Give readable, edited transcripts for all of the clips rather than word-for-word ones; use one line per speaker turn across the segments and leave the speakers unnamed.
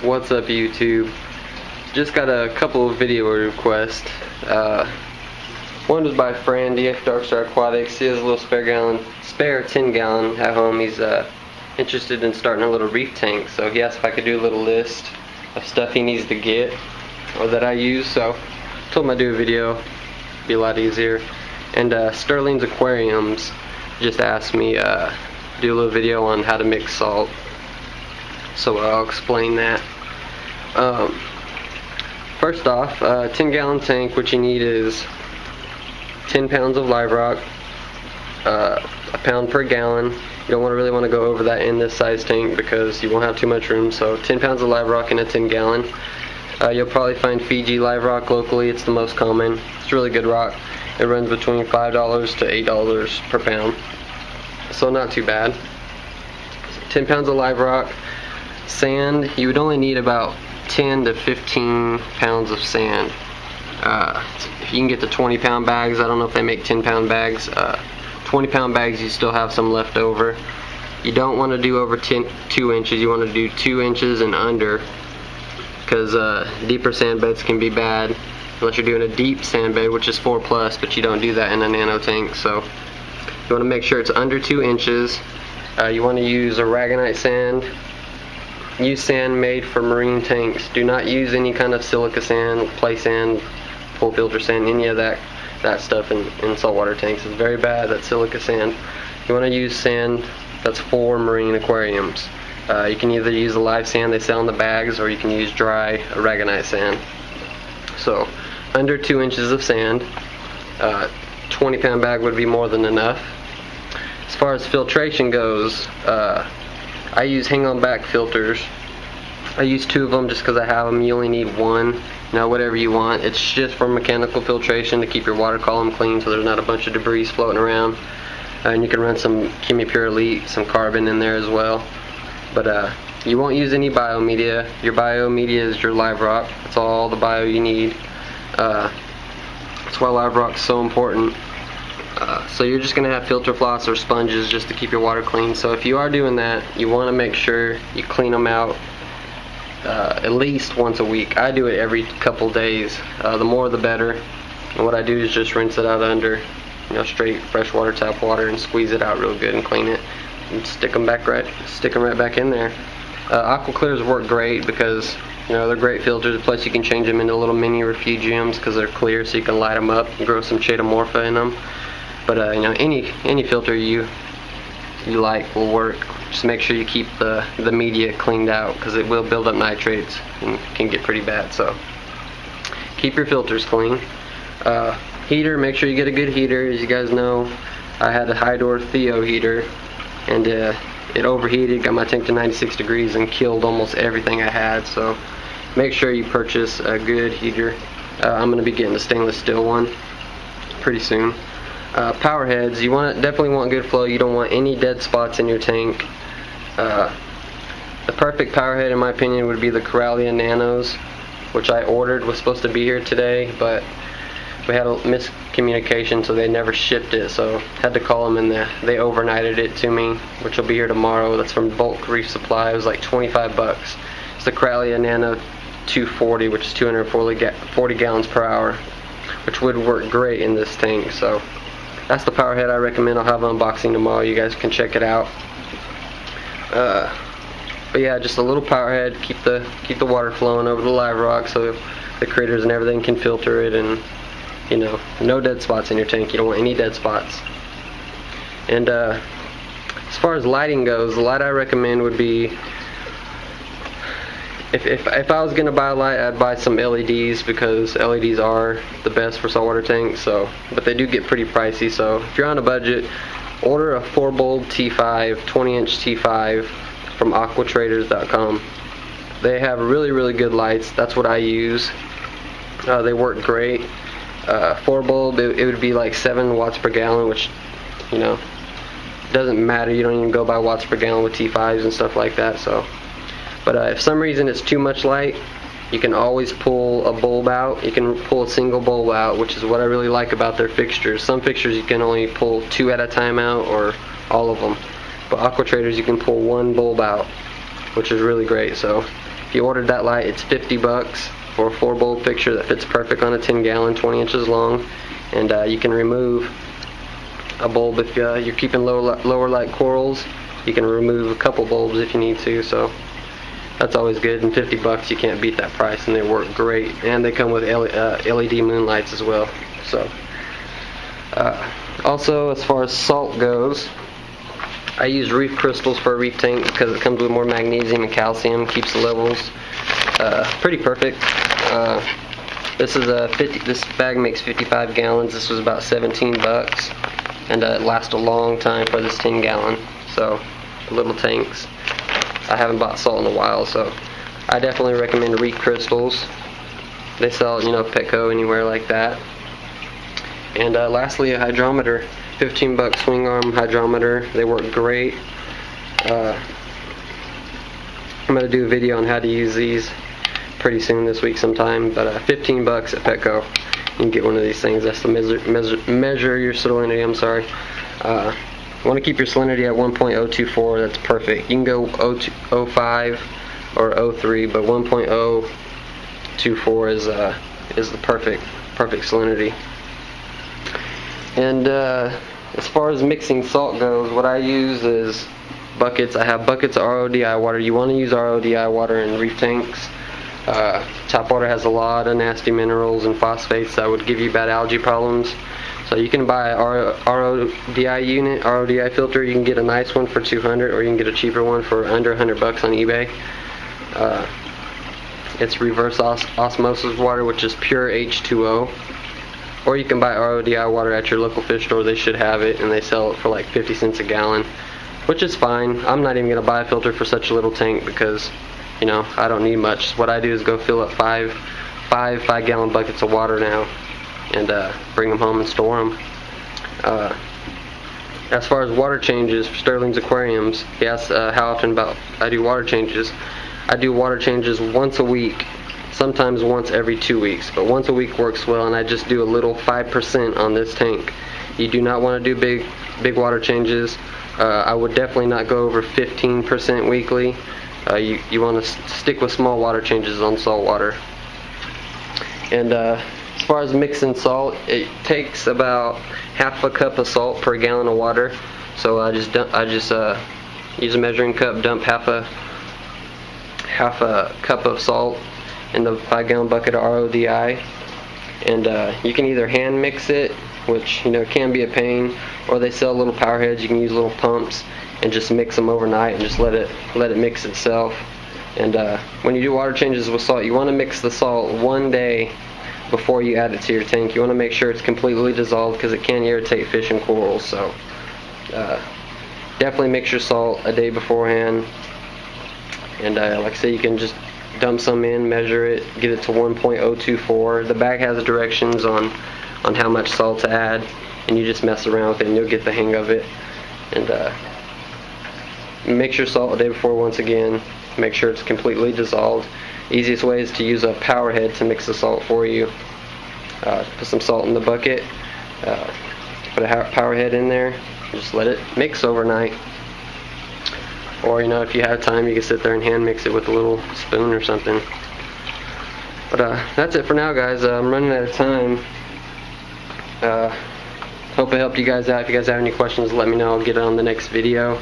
What's up, YouTube? Just got a couple of video requests. One was by Frandy, Darkstar Aquatics. He has a little spare 10-gallon at home. He's interested in starting a little reef tank, so he asked if I could do a little list of stuff he needs to get or that I use. So I told him I'd do a video. It'd be a lot easier. And Sterling's Aquariums just asked me do a little video on how to mix salt, so I'll explain that. First off, 10-gallon tank, what you need is 10 pounds of live rock, a pound per gallon. You don't really want to go over that in this size tank because you won't have too much room. So 10 pounds of live rock in a 10-gallon. You'll probably find Fiji live rock locally. It's the most common. It's really good rock. It runs between $5 to $8 per pound, so not too bad. 10 pounds of live rock. Sand, you would only need about 10 to 15 pounds of sand. If you can get the 20-pound bags, I don't know if they make 10-pound bags. 20-pound bags, you still have some left over. You don't want to do over 2 inches. You want to do 2 inches and under, because deeper sand beds can be bad unless you're doing a deep sand bed, which is 4+, but you don't do that in a nano tank. So you want to make sure it's under 2 inches. You want to use aragonite sand. Use sand made for marine tanks. Do not use any kind of silica sand, play sand, full filter sand, any of that stuff in saltwater tanks. It's very bad, that silica sand. You want to use sand that's for marine aquariums. You can either use the live sand they sell in the bags, or you can use dry aragonite sand. So under 2 inches of sand, 20-pound bag would be more than enough. As far as filtration goes, I use hang-on back filters. I use 2 of them just because I have them. You only need 1. Whatever you want. It's just for mechanical filtration to keep your water column clean so there's not a bunch of debris floating around. And you can run some ChemiPure Elite, some carbon in there as well. But you won't use any biomedia. Your biomedia is your live rock. That's all the bio you need. That's why live rock is so important. So you're just going to have filter floss or sponges just to keep your water clean. So if you are doing that, you want to make sure you clean them out at least once a week. I do it every couple days. The more the better. And what I do is just rinse it out under straight freshwater tap water and squeeze it out real good and clean it and stick them right back in there. Aqua Clears work great because they're great filters. Plus you can change them into little mini refugiums because they're clear, so you can light them up and grow some chaetomorpha in them. But any filter you like will work. Just make sure you keep the media cleaned out, because it will build up nitrates and can get pretty bad. So keep your filters clean. Heater, make sure you get a good heater. As you guys know, I had a Hydor Theo heater, and it overheated, got my tank to 96 degrees and killed almost everything I had. So make sure you purchase a good heater. I'm going to be getting a stainless steel one pretty soon. Power heads, you definitely want good flow. You don't want any dead spots in your tank. The perfect power head, in my opinion, would be the Corallia Nanos, which I ordered. Was supposed to be here today, but we had a miscommunication, so they never shipped it. So had to call them, and they overnighted it to me, which will be here tomorrow. That's from Bulk Reef Supply. It was like 25 bucks. It's the Corallia Nano 240, which is 240 gallons per hour, which would work great in this tank. So that's the power head I recommend. I'll have an unboxing tomorrow. You guys can check it out. But yeah, just a little power head. Keep the water flowing over the live rock so the critters and everything can filter it, and no dead spots in your tank. You don't want any dead spots. And as far as lighting goes, the light I recommend would be, if I was gonna buy a light, I'd buy some LEDs, because LEDs are the best for saltwater tanks. But they do get pretty pricey. So if you're on a budget, order a 4-bulb T5, 20-inch T5 from aquatraders.com. They have really good lights. That's what I use. They work great. 4-bulb, it would be like 7 watts per gallon, which doesn't matter. You don't even go by watts per gallon with T5s and stuff like that. But if for some reason it's too much light, you can always pull a bulb out. You can pull a single bulb out, which is what I really like about their fixtures. Some fixtures you can only pull 2 at a time out, or all of them. But Aqua Traders, you can pull 1 bulb out, which is really great. So If you ordered that light, it's $50 for a 4-bulb fixture that fits perfect on a 10-gallon, 20 inches long, and you can remove a bulb if you're keeping lower light corals. You can remove a couple bulbs if you need to, so that's always good. And $50, you can't beat that price, and they work great. And they come with LED moonlights as well. So also, as far as salt goes, I use reef crystals for a reef tank because it comes with more magnesium and calcium, keeps the levels pretty perfect. This bag makes 55 gallons. This was about $17, and it lasts a long time for this 10-gallon. So, little tanks. I haven't bought salt in a while, so I definitely recommend reef crystals. They sell, Petco, anywhere like that. And lastly, a hydrometer. $15 swing arm hydrometer. They work great. I'm going to do a video on how to use these pretty soon this week sometime, but $15 at Petco. You can get one of these things. That's to measure your salinity. I'm sorry. You want to keep your salinity at 1.024. That's perfect. You can go 0.05 or 0.3, but 1.024 is the perfect salinity. And as far as mixing salt goes, what I use is buckets. I have buckets of RODI water. You want to use RODI water in reef tanks. Tap water has a lot of nasty minerals and phosphates that would give you bad algae problems. So you can buy a RODI unit, RODI filter. You can get a nice one for $200, or you can get a cheaper one for under $100 on eBay. It's reverse osmosis water, which is pure H2O. Or you can buy RODI water at your local fish store. They should have it, and they sell it for like 50 cents a gallon, which is fine. I'm not even going to buy a filter for such a little tank because, I don't need much. What I do is go fill up five 5-gallon buckets of water now, and bring them home and store them. As far as water changes for Sterling's aquariums, he asks how often I do water changes. I do water changes once a week, sometimes once every 2 weeks, but once a week works well, and I just do a little 5% on this tank. You do not want to do big water changes. I would definitely not go over 15% weekly. You want to stick with small water changes on salt water. And as far as mixing salt, it takes about half a cup of salt per gallon of water. So I just use a measuring cup, dump half a cup of salt in the 5-gallon bucket of RODI, and you can either hand mix it, which can be a pain, or they sell little power heads. You can use little pumps and just mix them overnight and just let it mix itself. And when you do water changes with salt, you want to mix the salt 1 day before you add it to your tank. You want to make sure it's completely dissolved because it can irritate fish and corals. So definitely mix your salt a day beforehand. And like I say, you can just dump some in, measure it, get it to 1.024. The bag has directions on how much salt to add, and you just mess around with it and you'll get the hang of it. And mix your salt a day before once again. Make sure it's completely dissolved. Easiest way is to use a power head to mix the salt for you. Put some salt in the bucket, put a power head in there, just let it mix overnight. Or if you have time, you can sit there and hand mix it with a little spoon or something. But that's it for now, guys. I'm running out of time. Hope it helped you guys out. If you guys have any questions, let me know. I'll get it on the next video.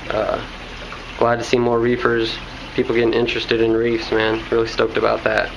Glad to see more reefers, people getting interested in reefs, man. Really stoked about that.